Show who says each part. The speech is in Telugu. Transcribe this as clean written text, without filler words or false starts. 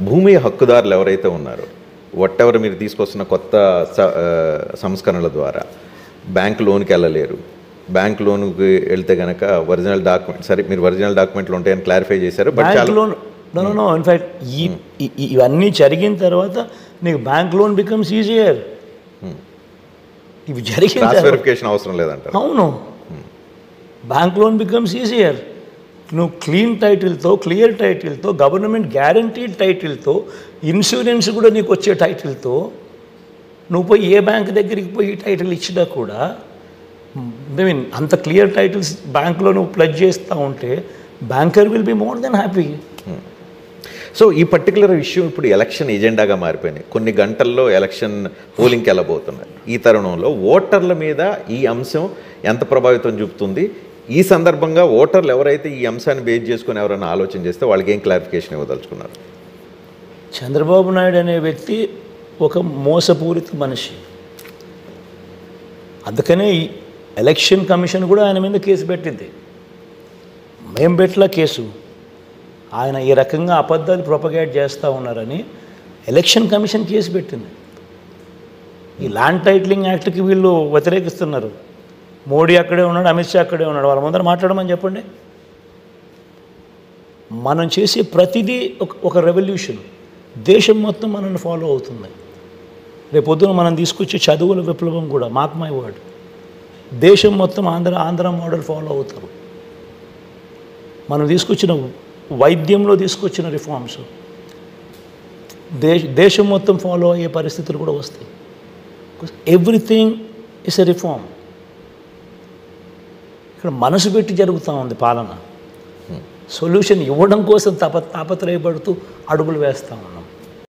Speaker 1: భూమి హక్కుదారులు ఎవరైతే ఉన్నారో వాటెవర్ మీరు తీసుకొస్తున్న కొత్త సంస్కరణల ద్వారా బ్యాంక్ లోన్కి వెళ్ళలేరు. బ్యాంక్ లోన్కి వెళ్తే కనుక ఒరిజినల్ డాక్యుమెంట్, సరే మీరు ఒరిజినల్ డాక్యుమెంట్లు ఉంటాయని క్లారిఫై చేశారు, బట్ చాలా
Speaker 2: లోన్ ఇన్ఫ్యాక్ట్ ఇవన్నీ జరిగిన తర్వాత నీకు బ్యాంక్ లోన్ బికమ్స్ ఈజియర్. ఇవి జరిగిన
Speaker 1: వెరిఫికేషన్ అవసరం లేదంటారు.
Speaker 2: అవును, బ్యాంక్ లోన్ బికమ్స్ ఈజియర్. నువ్వు క్లీన్ టైటిల్తో, క్లియర్ టైటిల్తో, గవర్నమెంట్ గ్యారంటీడ్ టైటిల్తో, ఇన్సూరెన్స్ కూడా నీకు వచ్చే టైటిల్తో నువ్వు పోయి ఏ బ్యాంక్ దగ్గరికి పోయి టైటిల్ ఇచ్చినా కూడా, ఐ మీన్ అంత క్లియర్ టైటిల్స్ బ్యాంక్లో నువ్వు ప్లజ్ చేస్తూ ఉంటే banker will be more than happy.
Speaker 1: So ఈ పర్టికులర్ ఇష్యూ ఇప్పుడు ఎలక్షన్ ఎజెండాగా మారిపోయినాయి. కొన్ని గంటల్లో ఎలక్షన్ పోలింగ్కి వెళ్ళబోతున్నారు. ఈ తరుణంలో ఓటర్ల మీద ఈ అంశం ఎంత ప్రభావితం చూపుతుంది? ఈ సందర్భంగా ఓటర్లు ఎవరైతే ఈ అంశాన్ని బేస్ చేసుకొని ఎవరైనా ఆలోచన చేస్తే వాళ్ళకి ఏం క్లారిఫికేషన్ ఇవ్వదలుచుకున్నారు?
Speaker 2: చంద్రబాబు నాయుడు అనే వ్యక్తి ఒక మోసపూరిత మనిషి. అందుకనే ఈ ఎలక్షన్ కమిషన్ కూడా ఆయన మీద కేసు పెట్టింది. మేం పెట్టలా కేసు, ఆయన ఈ రకంగా అబద్ధాలు ప్రొపగేట్ చేస్తూ ఉన్నారని ఎలక్షన్ కమిషన్ కేసు పెట్టింది. ఈ ల్యాండ్ టైటిలింగ్ యాక్ట్కి వీళ్ళు వ్యతిరేకిస్తున్నారు. మోడీ అక్కడే ఉన్నాడు, అమిత్ షా అక్కడే ఉన్నాడు, వాళ్ళ ముందర మాట్లాడమని చెప్పండి. మనం చేసే ప్రతిదీ ఒక రెవల్యూషన్. దేశం మొత్తం మనల్ని ఫాలో అవుతుంది. రేపొద్దున మనం తీసుకొచ్చే చదువుల విప్లవం కూడా, మార్క్ మై వర్డ్, దేశం మొత్తం ఆంధ్ర మోడల్ ఫాలో అవుతారు. మనం తీసుకొచ్చిన వైద్యంలో తీసుకొచ్చిన రిఫార్మ్స్ దేశం మొత్తం ఫాలో అయ్యే పరిస్థితులు కూడా వస్తాయి. Everything is a reform. ఇక్కడ మనసు పెట్టి జరుగుతూ ఉంది పాలన. సొల్యూషన్ ఇవ్వడం కోసం తాపత్రయపడుతూ అడుగులు వేస్తూ ఉన్నాం.